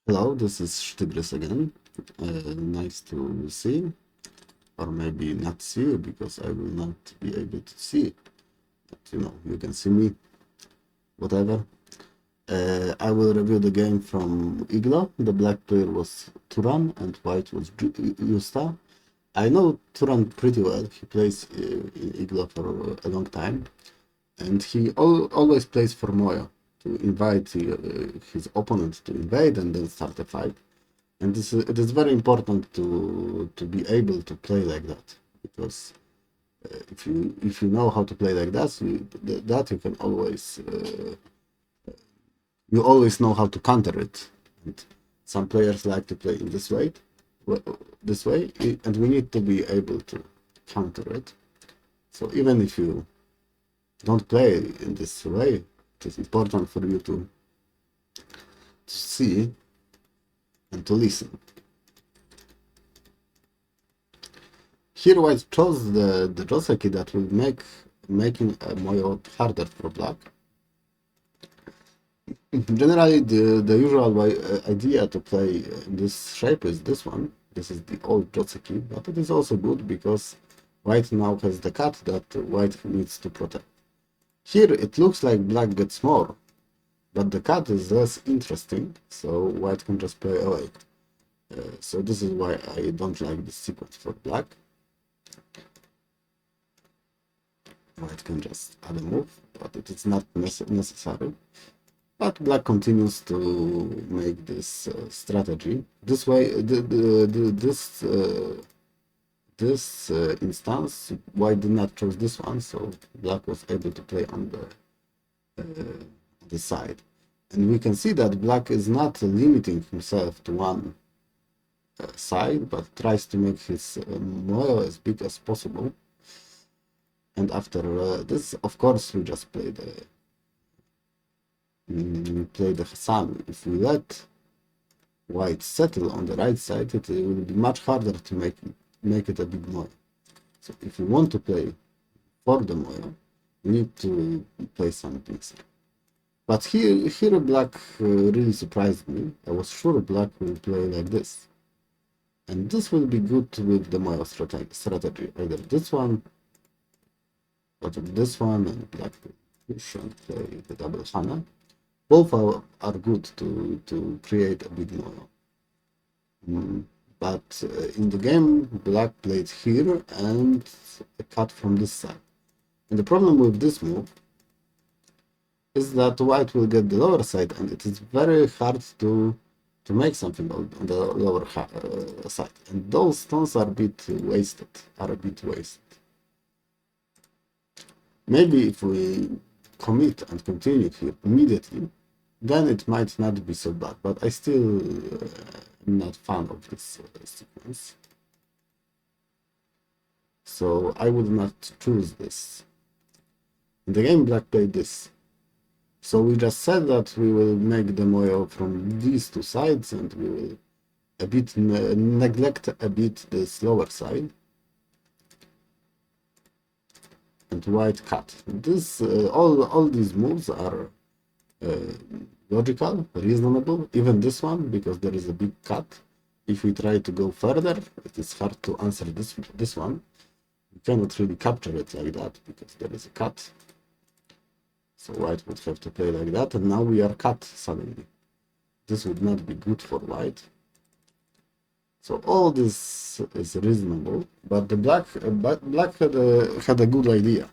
Hello, this is Shtygris again. Nice to see, or maybe not see you because I will not be able to see. But you can see me, whatever. I will review the game from Iglo. The black player was Thuran and white was iusta. I know Thuran pretty well. He plays in Iglo for a long time, and he always plays for Moyo to invite his opponent to invade and then start a fight. And it is very important to be able to play like that, because if you know how to play like that, you can always you always know how to counter it. And some players like to play in this way, and we need to be able to counter it. So even if you don't play in this way, it is important for you to see and to listen. Here white chose the Joseki that will making Moyo harder for black. Generally, the usual idea to play in this shape is this one. This is the old Joseki, but it is also good because white now has the cut that white needs to protect. Here it looks like black gets more, but the cut is less interesting, so white can just play away. So this is why I don't like this sequence for black. White can just add a move, but it is not necessary. But black continues to make this strategy. This way, this instance, white did not choose this one, so black was able to play on the side. And we can see that black is not limiting himself to one side, but tries to make his Moyo as big as possible. And after this, of course, we just play the Hassan. If we let white settle on the right side, it will be much harder to make it a big Moyo. So if you want to play for the Moyo, you need to play something. But here black really surprised me. I was sure black will play like this. And this will be good with the Moyo strategy. Either this one, or this one, and black will push and play the double Hana. Both are good to create a big Moyo. But in the game, black played here and a cut from this side. And the problem with this move is that white will get the lower side, and it is very hard to make something on the lower side. And those stones are a bit wasted. Maybe if we commit and continue here immediately, then it might not be so bad, but I still am not fan of this sequence. So I would not choose this. In the game, black played this. So we just said that we will make the Moyo from these two sides, and we will a bit neglect a bit this lower side. And white cut. This all these moves are logical, reasonable. Even this one, because there is a big cut. If we try to go further, it is hard to answer this one. We cannot really capture it like that because there is a cut. So white would have to play like that, and now we are cut suddenly. This would not be good for white. So all this is reasonable, but the black had a good idea.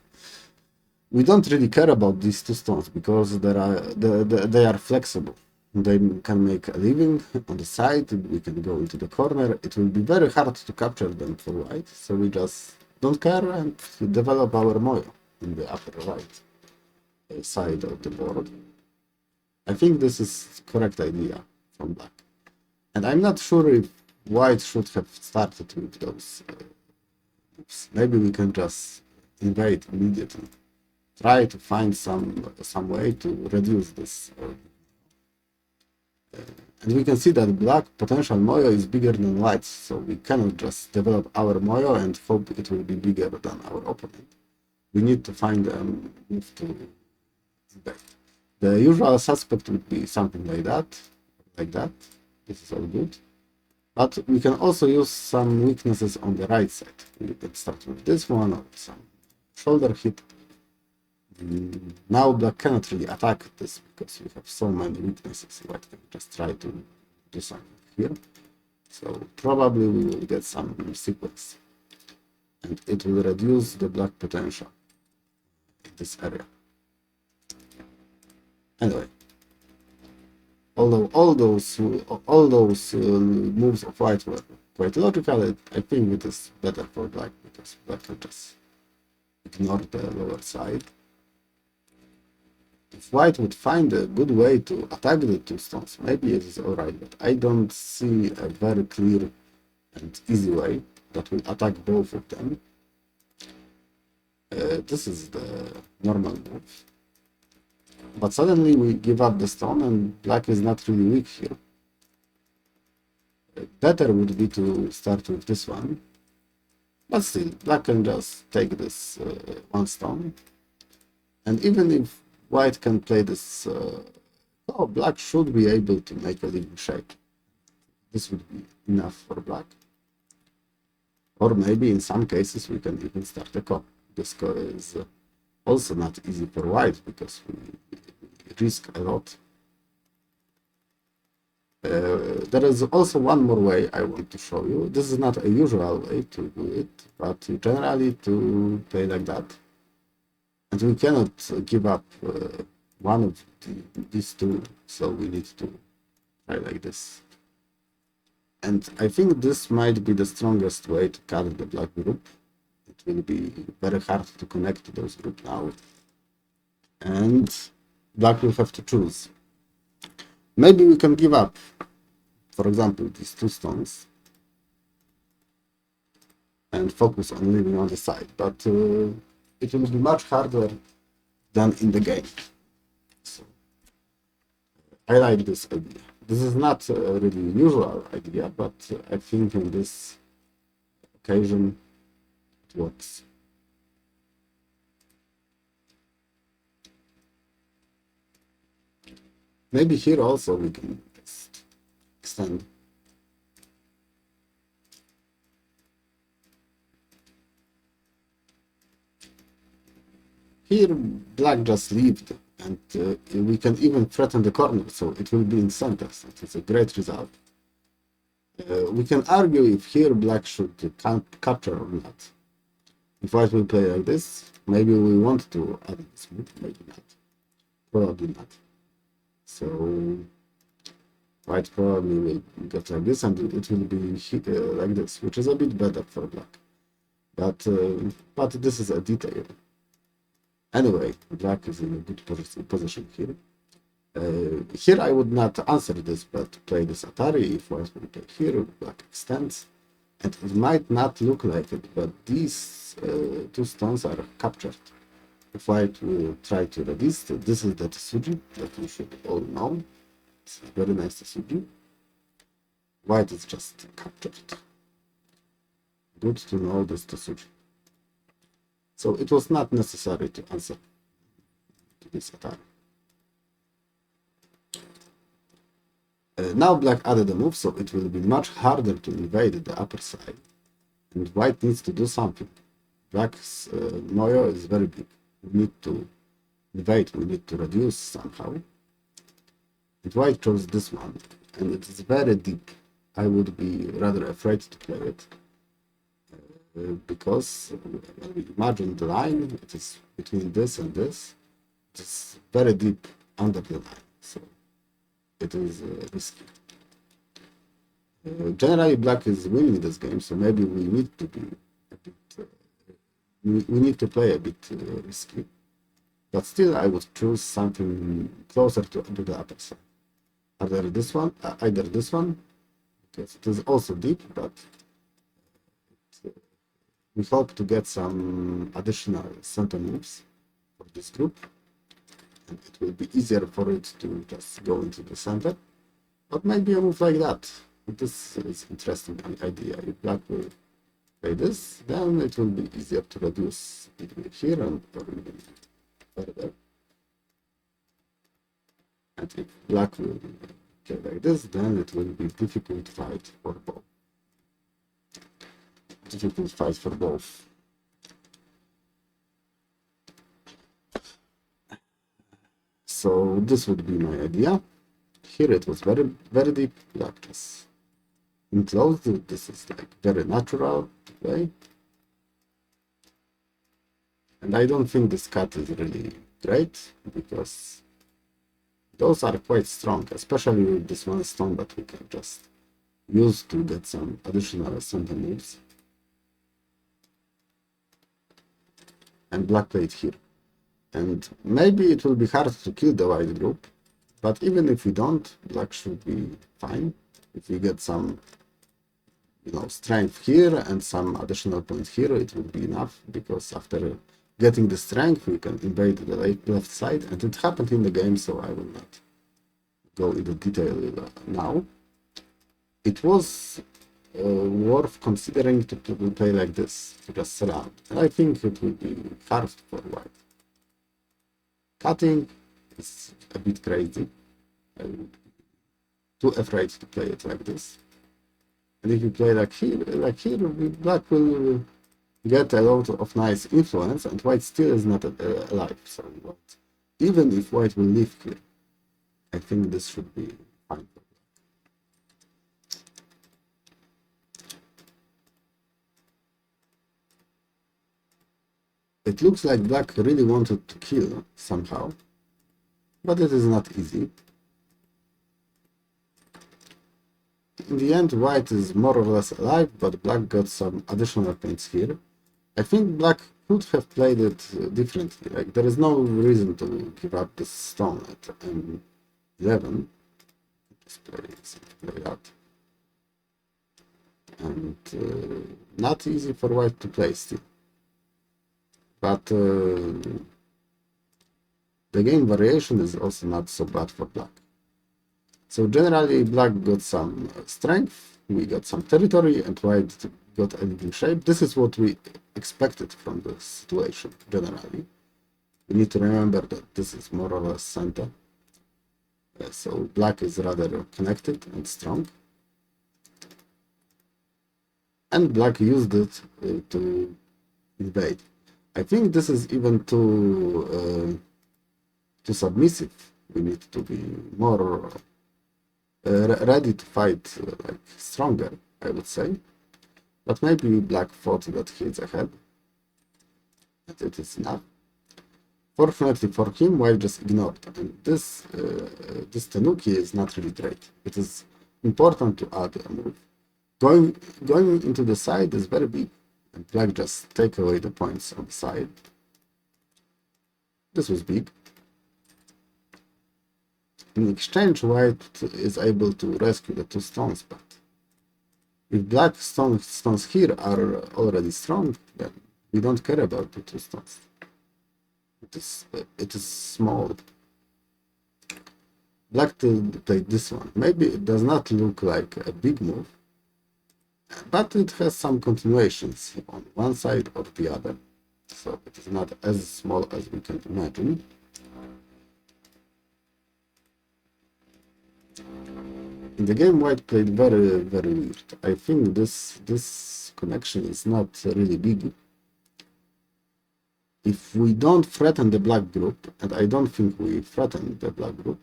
We don't really care about these two stones because they are flexible. They can make a living on the side. We can go into the corner. It will be very hard to capture them for white, so we just don't care and develop our Moyo in the upper right side of the board. I think this is correct idea from black, and I'm not sure if white should have started with those moves. Maybe we can just invade immediately. Try to find some way to reduce this. And we can see that black potential Moyo is bigger than white, so we cannot just develop our Moyo and hope it will be bigger than our opponent. We need to find a move to invade. The usual suspect would be something like that, This is all good. But we can also use some weaknesses on the right side. We can start with this one or some shoulder hit. Now black cannot really attack this because we have so many weaknesses. White can just try to do something here. So probably we will get some sequence. And it will reduce the black potential in this area. Anyway, although all those moves of white were quite logical, I think it is better for black because black can just ignore the lower side. If white would find a good way to attack the two stones, maybe it is alright, but I don't see a very clear and easy way that will attack both of them. This is the normal move. But suddenly we give up the stone and black is not really weak here. Better would be to start with this one. But still, black can just take this one stone. And even if white can play this, black should be able to make a living shape. This would be enough for black. Or maybe in some cases we can even start a co. This co is also not easy for white because we risk a lot. There is also one more way I want to show you. This is not a usual way to do it, but generally to play like that. And we cannot give up one of these two, so we need to try like this. And I think this might be the strongest way to cut the black group. It will be very hard to connect to those groups now. And black will have to choose. Maybe we can give up, for example, these two stones and focus on living on the side, but it will be much harder than in the game. So I like this idea. This is not a really usual idea, but I think in this occasion it works. Maybe here also we can just extend. Here black just lived, and we can even threaten the corner, so it will be in center. So it's a great result. We can argue if here black should capture or not. If white will play like this, maybe we want to add this move, maybe not. Probably not. So white probably will get like this, and it will be like this, which is a bit better for black. But this is a detail. Anyway, black is in a good position here. Here I would not answer this, but play this Atari. If white will play here, black extends. And it might not look like it, but these two stones are captured. If white will try to resist, this is the Tsuji that you should all know. It's a very nice Tsuji. White is just captured. Good to know this Tsuji. So it was not necessary to answer to this attack. Now black added a move, so it will be much harder to invade the upper side. And white needs to do something. Black's Moyo is very big. We need to invade, we need to reduce somehow. And white chose this one, and it is very deep. I would be rather afraid to play it. Because when we imagine the line, it is between this and this. It is very deep under the line, so it is risky. Generally, black is winning this game, so maybe we need to be a bit. We need to play a bit risky, but still, I would choose something closer to the upper side. Either this one, because it is also deep, but we hope to get some additional center moves for this group, and it will be easier for it to just go into the center. But maybe a move like that. This is interesting idea. If black will play this, then it will be easier to reduce between here and even further. And if black will Okay, like this, then it will be difficult fight for both. Difficult fight for both. So this would be my idea. Here it was very, very deep. Black just enclosed. This is like very natural way. And I don't think this cut is really great because those are quite strong, especially with this one stone that we can just use to get some additional center moves. And black played here. And maybe it will be hard to kill the white group, but even if we don't, black should be fine. If we get some, strength here and some additional point here, it will be enough, because after getting the strength, we can invade the left side, and it happened in the game, so I will not go into detail now. It was worth considering to play like this, to just surround. And I think it will be hard for white. Cutting is a bit crazy. I would be too afraid to play it like this. And if you play like here, black will get a lot of nice influence, and white still is not alive. So even if white will leave here, I think this should be fine. It looks like black really wanted to kill somehow, but it is not easy. In the end, white is more or less alive, but black got some additional points here. I think black could have played it differently. Like, there is no reason to give up this stone at M11. Just play that. And not easy for white to play still. But the game variation is also not so bad for black. So generally, black got some strength, we got some territory, and white got a living shape. This is what we expected from this situation, generally. We need to remember that this is more or less center. So black is rather connected and strong. And black used it to invade. I think this is even too submissive. We need to be more ready to fight, like stronger, I would say. But maybe black thought that he is ahead, that it is enough. Fortunately for him, white just ignored. And this Tenuki is not really great. It is important to add a move. Going into the side is very big. And black just take away the points on the side. This was big. In exchange, white is able to rescue the two stones, but if black stones here are already strong, then we don't care about the two stones. It is small. Black played this one. Maybe it does not look like a big move, but it has some continuations on one side or the other, so it is not as small as we can imagine. In the game, white played very, very weird. I think this connection is not really big. If we don't threaten the black group, and I don't think we threaten the black group,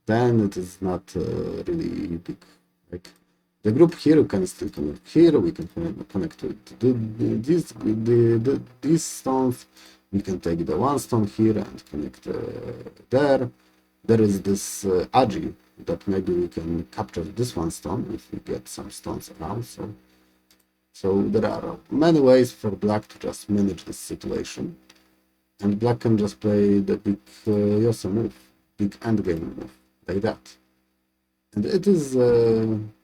then it is not really big. Like, the group here can still connect here, we can connect with these stones, we can take the one stone here and connect there. There is this Agi, that maybe we can capture this one stone if we get some stones around. So there are many ways for black to just manage this situation. And black can just play the big Yosa move, big endgame move, like that. And it is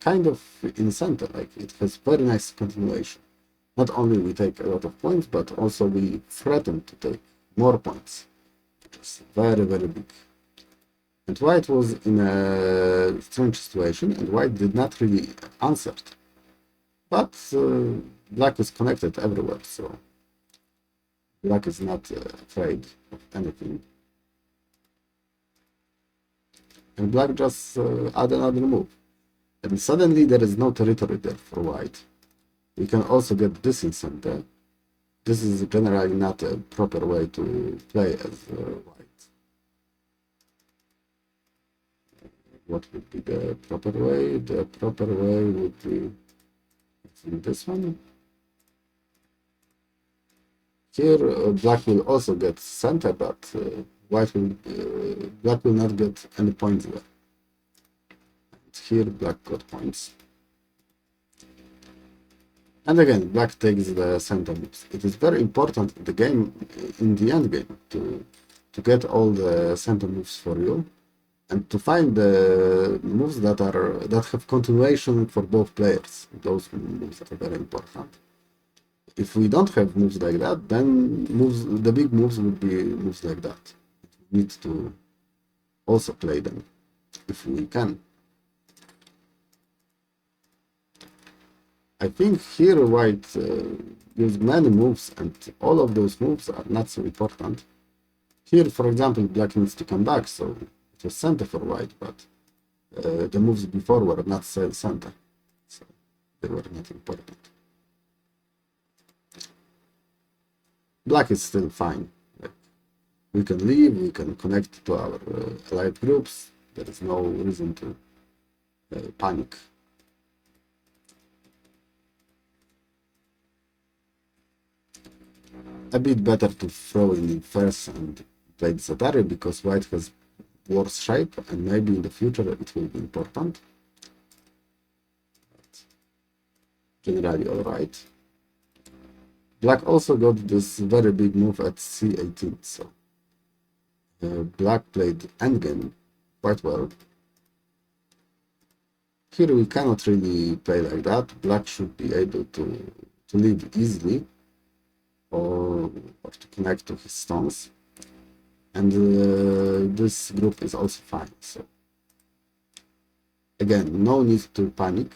kind of in center, like it has very nice continuation. Not only we take a lot of points, but also we threaten to take more points, which is very, very big. And white was in a strange situation, and white did not really answer. But black is connected everywhere, so black is not afraid of anything. and black just add another move. And suddenly there is no territory there for white. We can also get this in center. This is generally not a proper way to play as white. What would be the proper way? The proper way would be this one. Here black will also get center, but black will not get any points there. And here black got points. And again, black takes the center moves. It is very important in the game, in the end game, to get all the center moves for you, and to find the moves that have continuation for both players. Those moves are very important. If we don't have moves like that, then the big moves would be moves like that. We need to also play them if we can. I think here white used many moves, and all of those moves are not so important. Here, for example, black needs to come back, so it was center for white, but the moves before were not center, so they were not important. Black is still fine. We can leave, we can connect to our allied groups. There is no reason to panic. A bit better to throw in first and play the Zatari, because white has worse shape, and maybe in the future it will be important. But generally alright. Black also got this very big move at c18, so black played endgame quite well. Here we cannot really play like that. Black should be able to leave easily, or to connect to his stones, and this group is also fine. So again, no need to panic.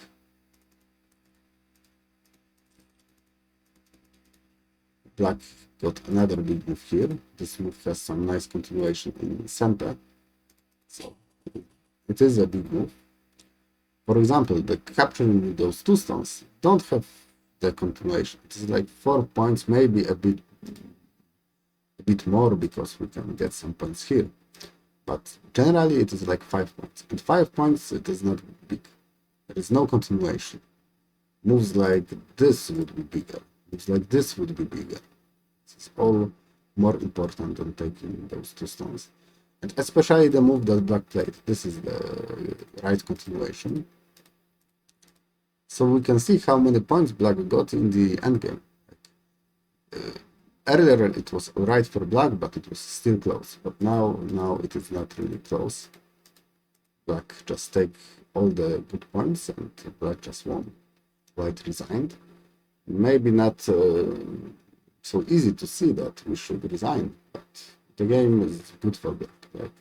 Black got another big move here. This move has some nice continuation in center, so it is a big move. For example, the capturing those two stones don't have the continuation. It is like 4 points, maybe a bit more, because we can get some points here. But generally it is like 5 points. And 5 points, it is not big. There is no continuation. Moves like this would be bigger. Moves like this would be bigger. It's all more important than taking those two stones. And especially the move that black played. This is the right continuation. So we can see how many points black got in the endgame. Earlier it was alright for black, but it was still close. But now it is not really close. Black just take all the good points, and black just won. White resigned. Maybe not so easy to see that we should resign, but the game is good for black. Like,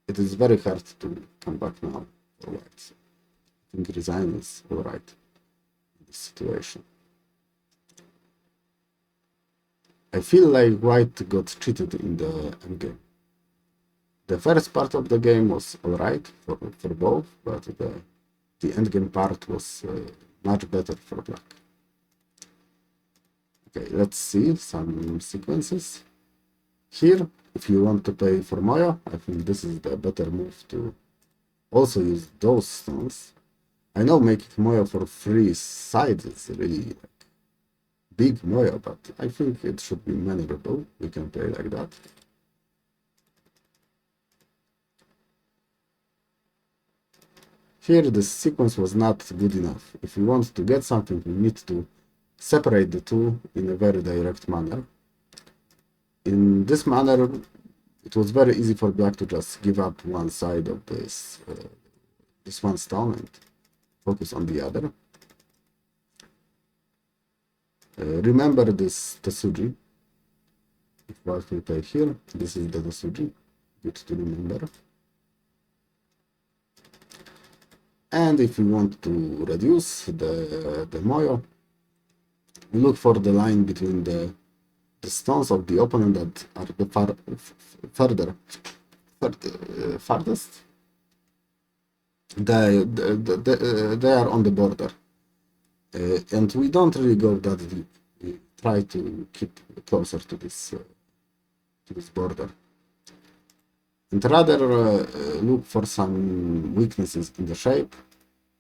it is very hard to come back now for white. So I think resign is alright in this situation. I feel like white got cheated in the endgame. The first part of the game was alright for both, but the endgame part was much better for black. Okay, let's see some sequences. Here, if you want to play for Moya, I think this is the better move to also use those stones. I know making Moya for 3 sides is really big Moya, but I think it should be manageable. We can play like that. Here the sequence was not good enough. If we want to get something, we need to separate the two in a very direct manner. In this manner, it was very easy for black to just give up one side of this one stone and focus on the other. Remember this Tesuji. If white will play here, this is the Tesuji. Good to remember. And if we want to reduce the Moyo, we look for the line between the stones of the opponent that are the farthest. they are on the border, and we don't really go that deep. We try to keep closer to this border, and rather look for some weaknesses in the shape,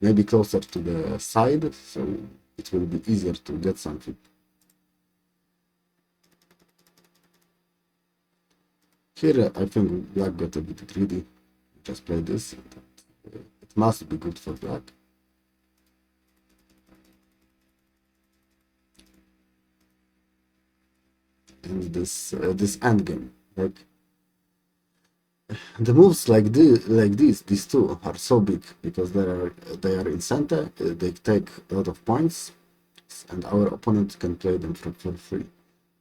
maybe closer to the side, so it will be easier to get something. Here I think black got a bit greedy. Just play this. It must be good for black. And this endgame, like the moves like these two are so big because they are in center. They take a lot of points, and our opponent can play them for free.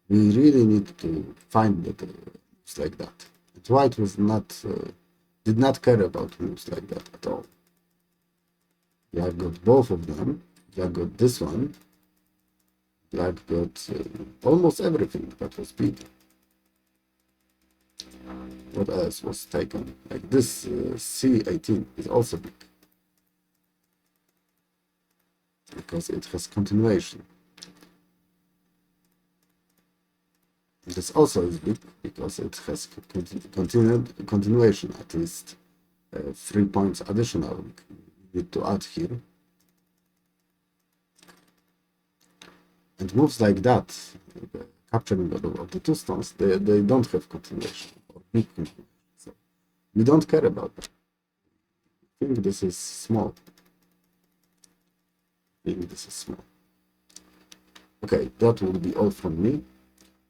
We really need to find the moves like that. And white was did not care about moves like that at all. Black got both of them. Black got this one. Black got almost everything that was big. What else was taken? Like this C18 is also big. Because it has continuation. This also is big because it has continuation, at least 3 points additional we need to add here. And moves like that, the capturing of the two stones, they don't have continuation or big continuation. So we don't care about that. I think this is small. Okay, that will be all from me.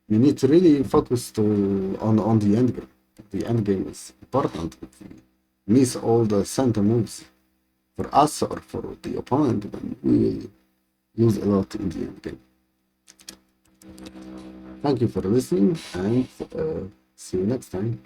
You need to really focus on the endgame. The endgame is important. If we miss all the center moves for us or for the opponent, then we will lose a lot in the endgame. Thank you for listening, and see you next time.